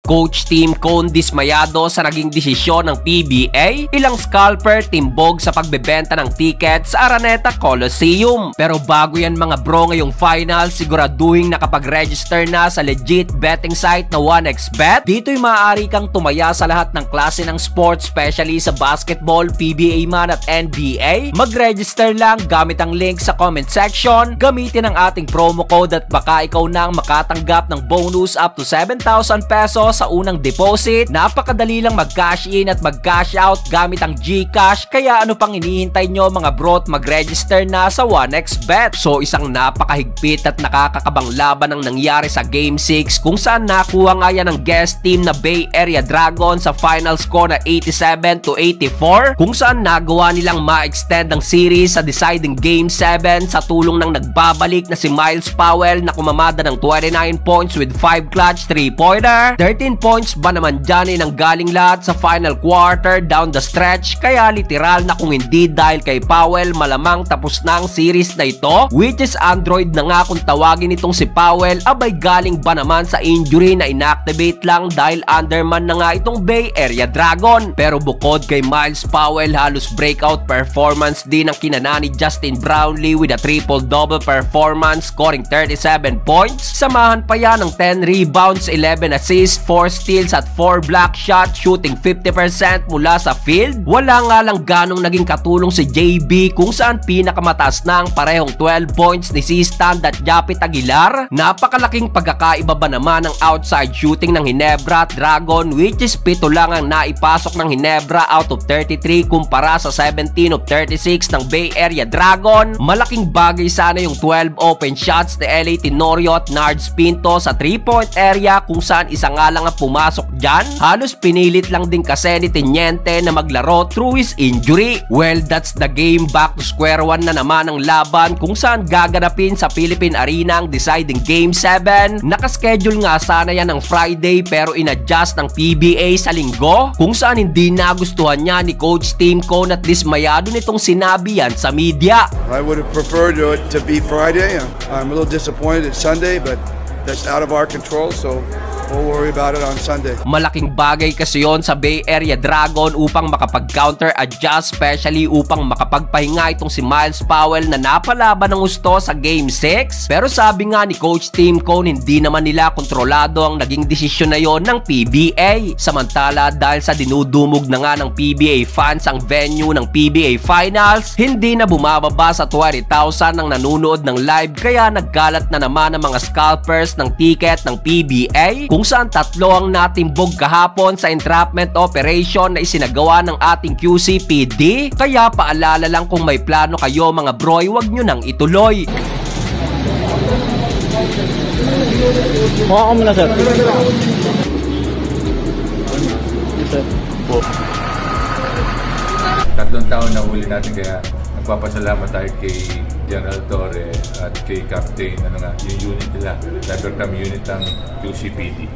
Coach Team Cone dismayado sa naging desisyon ng PBA, ilang scalper timbog sa pagbebenta ng ticket sa Araneta Coliseum. Pero bago yan mga bro, ngayong final, siguraduhin nakapag-register na sa legit betting site na 1xBet. Dito'y maaari kang tumaya sa lahat ng klase ng sports, especially sa basketball, PBA man at NBA. Mag-register lang gamit ang link sa comment section. Gamitin ang ating promo code at baka ikaw nang makatanggap ng bonus up to 7,000 pesos sa unang deposit. Napakadali lang mag-cash in at mag-cash out gamit ang GCash, kaya ano pang hinihintay nyo mga bro, mag-register na sa 1xBet. So isang napakahigpit at nakakakabang laban ang nangyari sa Game 6 kung saan nakuha nga yan ng guest team na Bay Area Dragon sa final score na 87-84, kung saan nagawa nilang ma-extend ang series sa deciding Game 7 sa tulong ng nagbabalik na si Miles Powell na kumamada ng 29 points with 5 clutch 3-pointer. 13 points ba naman dyan ang galing lahat sa final quarter down the stretch, kaya literal na kung hindi dahil kay Powell, malamang tapos na ang series na ito, which is Android na nga kung tawagin itong si Powell. Abay galing ba naman sa injury na inactivate lang dahil underman na nga itong Bay Area Dragon. Pero bukod kay Miles Powell, halos breakout performance din ang kinana ni Justin Brownlee with a triple-double performance, scoring 37 points. Samahan pa yan ng 10 rebounds, 11 assists, 4 steals at 4 block shots, shooting 50% mula sa field. Wala nga lang ganong naging katulong si JB kung saan pinakamataas na ang parehong 12 points ni C-Stand at Japit Aguilar. Napakalaking pagkakaiba ba naman ang outside shooting ng Ginebra at Dragon, which is 7 lang ang naipasok ng Ginebra out of 33 kumpara sa 17 of 36 ng Bay Area Dragon. Malaking bagay sana yung 12 open shots ni LA Tenorio at Nards Pinto sa 3-point area kung saan isa nga lang ang pumasok dyan. Halos pinilit lang din kasi ni Teniente na maglaro through his injury. Well, that's the game. Back to square one na naman ang laban kung saan gaganapin sa Philippine Arena ang deciding Game 7. Nakaschedule nga sana yan ng Friday pero in-adjust ng PBA sa linggo, kung saan hindi nagustuhan niya ni Coach Team Cone at dismayado nitong sinabi yan sa media. I would have preferred it to be Friday. I'm a little disappointed it's Sunday, but that's out of our control, so we'll worry about it on Sunday. Malaking bagay kasi yon sa Bay Area Dragon upang makapag-counter adjust, especially upang makapagpahinga itong si Miles Powell na napalaban ng gusto sa Game 6. Pero sabi nga ni Coach Team Cone, hindi naman nila kontrolado ang naging desisyon na yon ng PBA. Samantala, dahil sa dinudumog na nga ng PBA fans ang venue ng PBA Finals, hindi na bumababa sa 20,000 ang nanunood ng live, kaya nagkalat na naman ang mga scalpers ng ticket ng PBA, kung saan 3 ang natimbog kahapon sa entrapment operation na isinagawa ng ating QCPD. Kaya paalala lang, kung may plano kayo mga broy, wag nyo nang ituloy. Mukha ko muna sir. Tatlong taon na huli natin, kaya nagpapasalamat tayo kay General Torre at kay Captain yung unit nila, cybercrime unit ng QCPD.